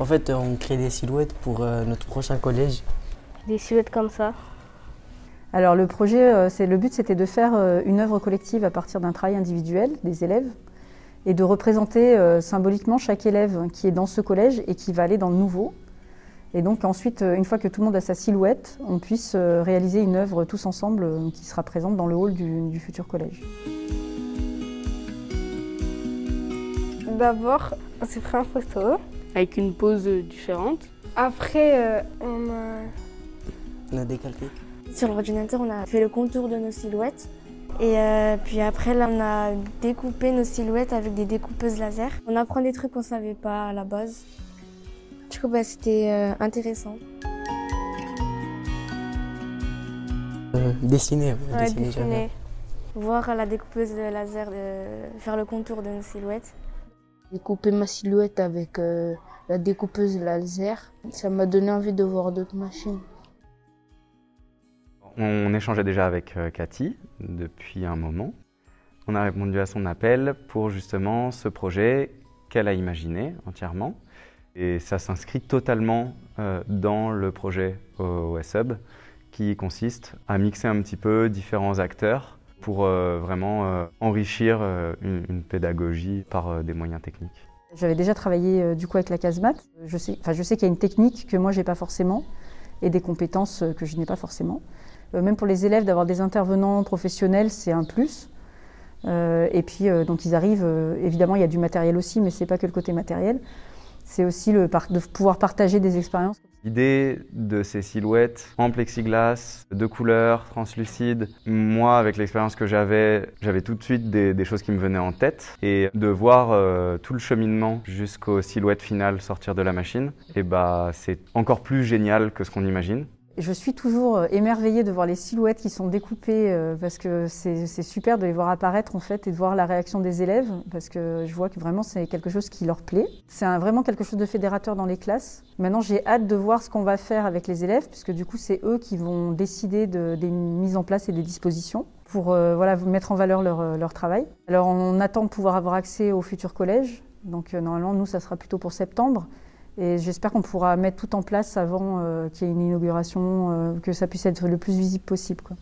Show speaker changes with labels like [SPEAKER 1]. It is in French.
[SPEAKER 1] En fait, on crée des silhouettes pour notre prochain collège.
[SPEAKER 2] Des silhouettes comme ça.
[SPEAKER 3] Alors le projet, le but c'était de faire une œuvre collective à partir d'un travail individuel des élèves et de représenter symboliquement chaque élève qui est dans ce collège et qui va aller dans le nouveau. Et donc ensuite, une fois que tout le monde a sa silhouette, on puisse réaliser une œuvre tous ensemble qui sera présente dans le hall du futur collège.
[SPEAKER 2] D'abord, on s'est pris un photo.
[SPEAKER 4] Avec une pose différente.
[SPEAKER 2] Après,
[SPEAKER 1] On a décalqué.
[SPEAKER 5] Sur l'ordinateur, on a fait le contour de nos silhouettes. Et puis après, là, on a découpé nos silhouettes avec des découpeuses laser. On apprend des trucs qu'on ne savait pas à la base. Du coup, c'était intéressant.
[SPEAKER 1] Dessiner,
[SPEAKER 2] ouais,
[SPEAKER 1] dessiner jamais.
[SPEAKER 5] Voir la découpeuse laser faire le contour de nos silhouettes.
[SPEAKER 4] J'ai coupé ma silhouette avec la découpeuse laser. Ça m'a donné envie de voir d'autres machines.
[SPEAKER 6] On échangeait déjà avec Cathy depuis un moment. On a répondu à son appel pour justement ce projet qu'elle a imaginé entièrement. Et ça s'inscrit totalement dans le projet OS Hub qui consiste à mixer un petit peu différents acteurs pour vraiment enrichir une pédagogie par des moyens techniques.
[SPEAKER 3] J'avais déjà travaillé du coup avec la casemate. Je sais qu'il y a une technique que moi j'ai pas forcément et des compétences que je n'ai pas forcément. Même pour les élèves, d'avoir des intervenants professionnels, c'est un plus. Et puis donc ils arrivent, évidemment il y a du matériel aussi, mais c'est pas que le côté matériel. C'est aussi de pouvoir partager des expériences.
[SPEAKER 6] L'idée de ces silhouettes en plexiglas, de couleurs, translucides, moi avec l'expérience que j'avais tout de suite des choses qui me venaient en tête. Et de voir tout le cheminement jusqu'aux silhouettes finales sortir de la machine, et c'est encore plus génial que ce qu'on imagine.
[SPEAKER 3] Je suis toujours émerveillée de voir les silhouettes qui sont découpées parce que c'est super de les voir apparaître en fait et de voir la réaction des élèves parce que je vois que vraiment c'est quelque chose qui leur plaît. C'est vraiment quelque chose de fédérateur dans les classes. Maintenant j'ai hâte de voir ce qu'on va faire avec les élèves puisque du coup c'est eux qui vont décider des mises en place et des dispositions pour mettre en valeur leur travail. Alors on attend de pouvoir avoir accès au futur collège. Donc normalement nous ça sera plutôt pour septembre. Et j'espère qu'on pourra mettre tout en place avant qu'il y ait une inauguration, que ça puisse être le plus visible possible, quoi.